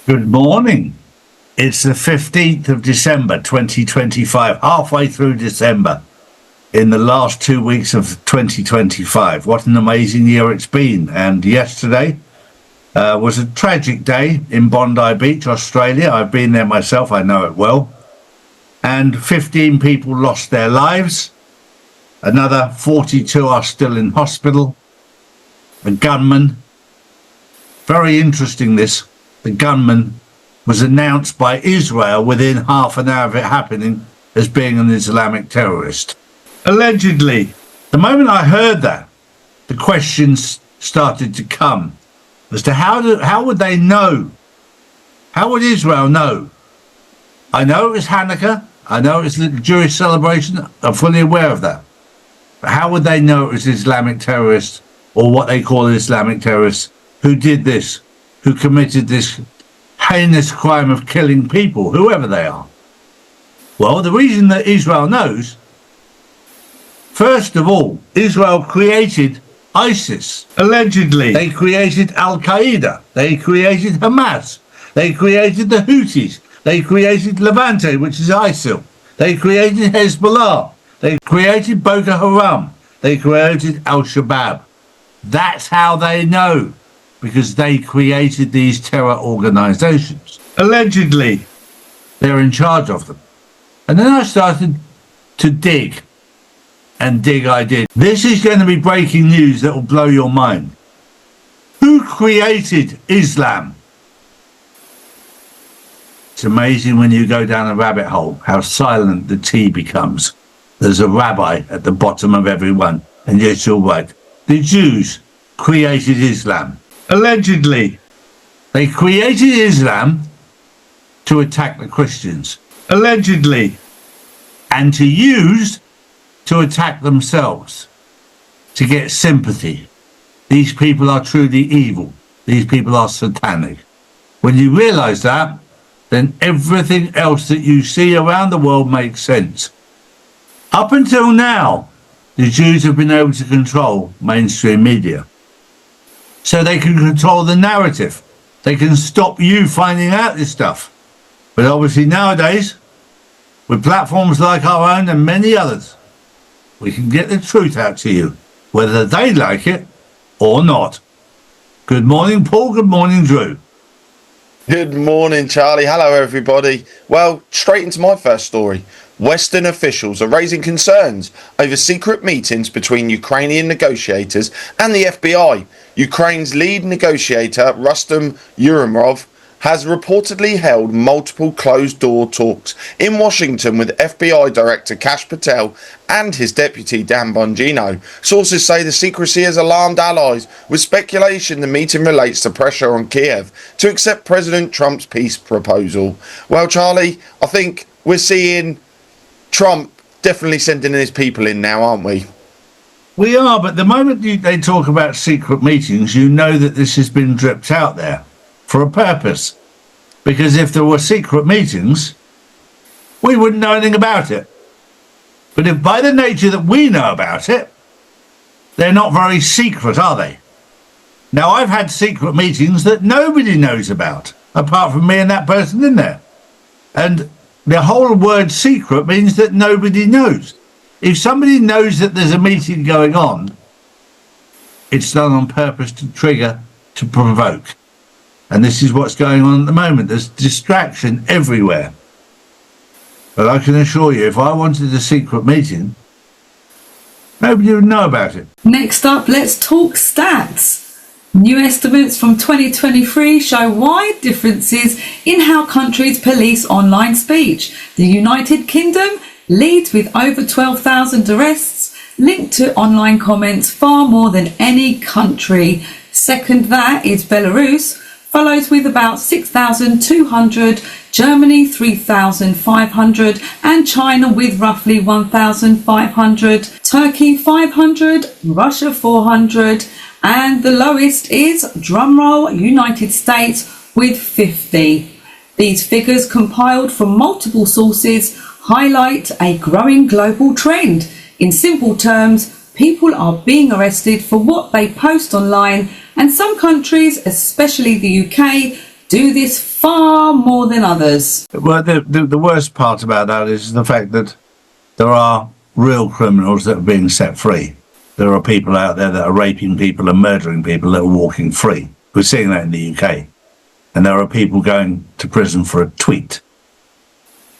Good morning. It's the 15th of December 2025, halfway through December, in the last 2 weeks of 2025. What an amazing year it's been. And yesterday was a tragic day in Bondi Beach, Australia. I've been there myself, I know it well. And 15 people lost their lives. Another 42 are still in hospital. A gunman. Very interesting this. The gunman was announced by Israel within half an hour of it happening as being an Islamic terrorist. Allegedly. The moment I heard that, the questions started to come as to how would they know? How would Israel know? I know it was Hanukkah. I know it's a Jewish celebration. I'm fully aware of that. But how would they know it was Islamic terrorists, or what they call Islamic terrorists, who did this, who committed this heinous crime of killing people, whoever they are? Well, the reason that Israel knows, first of all, Israel created ISIS, allegedly. They created Al-Qaeda. They created Hamas. They created the Houthis. They created Levante, which is ISIL. They created Hezbollah. They created Boko Haram. They created Al-Shabaab. That's how they know, because they created these terror organizations. Allegedly, they're in charge of them. And then I started to dig, and dig I did. This is going to be breaking news that will blow your mind. Who created Islam? It's amazing when you go down a rabbit hole how silent the tea becomes. There's a rabbi at the bottom of everyone, and yes, you're right. The Jews created Islam. Allegedly, they created Islam to attack the Christians. Allegedly, and to attack themselves, to get sympathy. These people are truly evil. These people are satanic. When you realize that, then everything else that you see around the world makes sense. Up until now, the Jews have been able to control mainstream media. So they can control the narrative. They can stop you finding out this stuff. But obviously nowadays, with platforms like our own and many others, we can get the truth out to you, whether they like it or not. Good morning, Paul. Good morning, Drew. Good morning, Charlie. Hello, everybody. Well, straight into my first story. Western officials are raising concerns over secret meetings between Ukrainian negotiators and the FBI. Ukraine's lead negotiator, Rustem Umerov, has reportedly held multiple closed-door talks in Washington with FBI Director Kash Patel and his deputy Dan Bongino. Sources say the secrecy has alarmed allies, with speculation the meeting relates to pressure on Kiev to accept President Trump's peace proposal. Well, Charlie, I think we're seeing Trump definitely sending his people in now, aren't we? We are, but the moment they talk about secret meetings, you know that this has been dripped out there for a purpose. Because if there were secret meetings, we wouldn't know anything about it. But if by the nature that we know about it, they're not very secret, are they? Now, I've had secret meetings that nobody knows about, apart from me and that person in there. And the whole word secret means that nobody knows. If somebody knows that there's a meeting going on, it's done on purpose to trigger, to provoke. And this is what's going on at the moment. There's distraction everywhere. But I can assure you, if I wanted a secret meeting, nobody would know about it. Next up, let's talk stats. New estimates from 2023 show wide differences in how countries police online speech. The United Kingdom leads with over 12,000 arrests linked to online comments, far more than any country. Second, that is Belarus, follows with about 6,200, Germany 3,500, and China with roughly 1,500, Turkey 500, Russia 400, and the lowest is, drumroll, United States with 50. These figures, compiled from multiple sources, highlight a growing global trend. In simple terms, people are being arrested for what they post online, and some countries, especially the UK, do this far more than others. Well, the worst part about that is the fact that there are real criminals that are being set free. There are people out there that are raping people and murdering people that are walking free. We're seeing that in the UK. And there are people going to prison for a tweet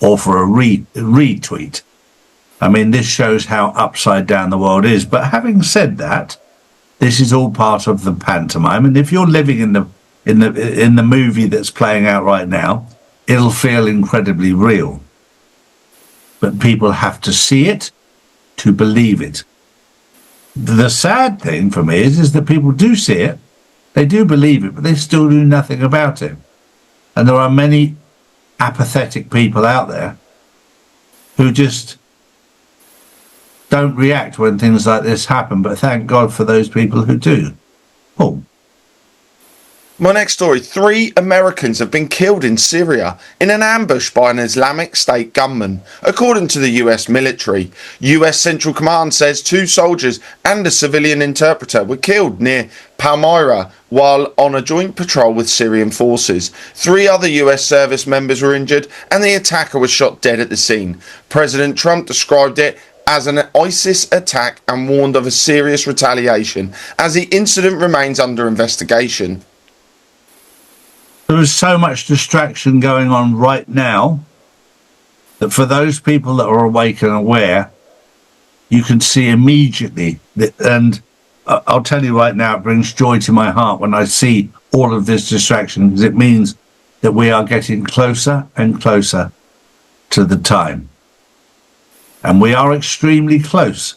or for a retweet. I mean, this shows how upside down the world is. But having said that, this is all part of the pantomime. And if you're living in the movie that's playing out right now, it'll feel incredibly real. But people have to see it to believe it. The sad thing for me is that people do see it, they do believe it, but they still do nothing about it. And there are many apathetic people out there who just don't react when things like this happen, but thank God for those people who do. Paul. My next story, 3 Americans have been killed in Syria in an ambush by an Islamic State gunman, according to the US military. US Central Command says 2 soldiers and a civilian interpreter were killed near Palmyra while on a joint patrol with Syrian forces. 3 other US service members were injured and the attacker was shot dead at the scene. President Trump described it as an ISIS attack and warned of a serious retaliation as the incident remains under investigation. There is so much distraction going on right now that for those people that are awake and aware, you can see immediately that, and I'll tell you right now, it brings joy to my heart when I see all of this distraction, because it means that we are getting closer and closer to the time. And we are extremely close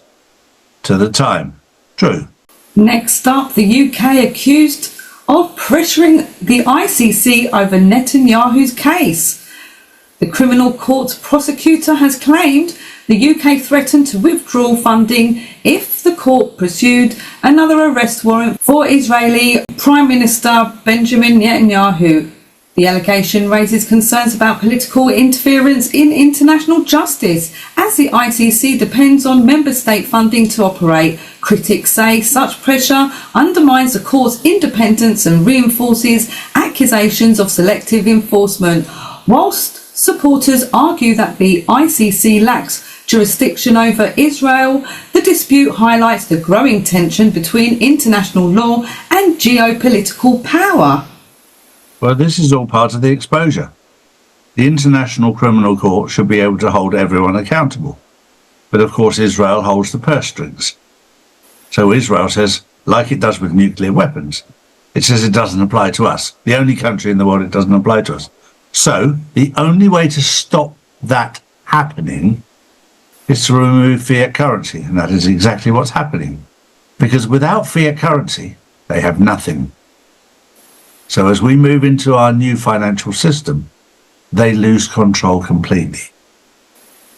to the time. True. Next up, the UK accused of pressuring the ICC over Netanyahu's case. The criminal court prosecutor has claimed the UK threatened to withdraw funding if the court pursued another arrest warrant for Israeli Prime Minister Benjamin Netanyahu. The allegation raises concerns about political interference in international justice, as the ICC depends on member state funding to operate. Critics say such pressure undermines the court's independence and reinforces accusations of selective enforcement, whilst supporters argue that the ICC lacks jurisdiction over Israel. The dispute highlights the growing tension between international law and geopolitical power. Well, this is all part of the exposure. The International Criminal Court should be able to hold everyone accountable. But of course, Israel holds the purse strings. So Israel says, like it does with nuclear weapons, it says it doesn't apply to us. The only country in the world it doesn't apply to us. So the only way to stop that happening is to remove fiat currency. And that is exactly what's happening. Because without fiat currency, they have nothing. So as we move into our new financial system, they lose control completely.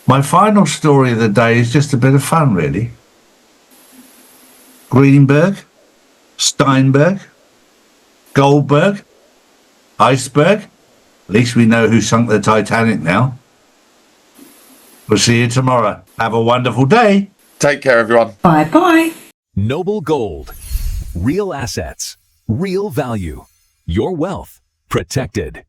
My final story of the day is just a bit of fun, really. Greenberg, Steinberg, Goldberg, Iceberg. At least we know who sunk the Titanic now. We'll see you tomorrow. Have a wonderful day. Take care, everyone. Bye-bye. Noble Gold. Real assets. Real value. Your wealth protected.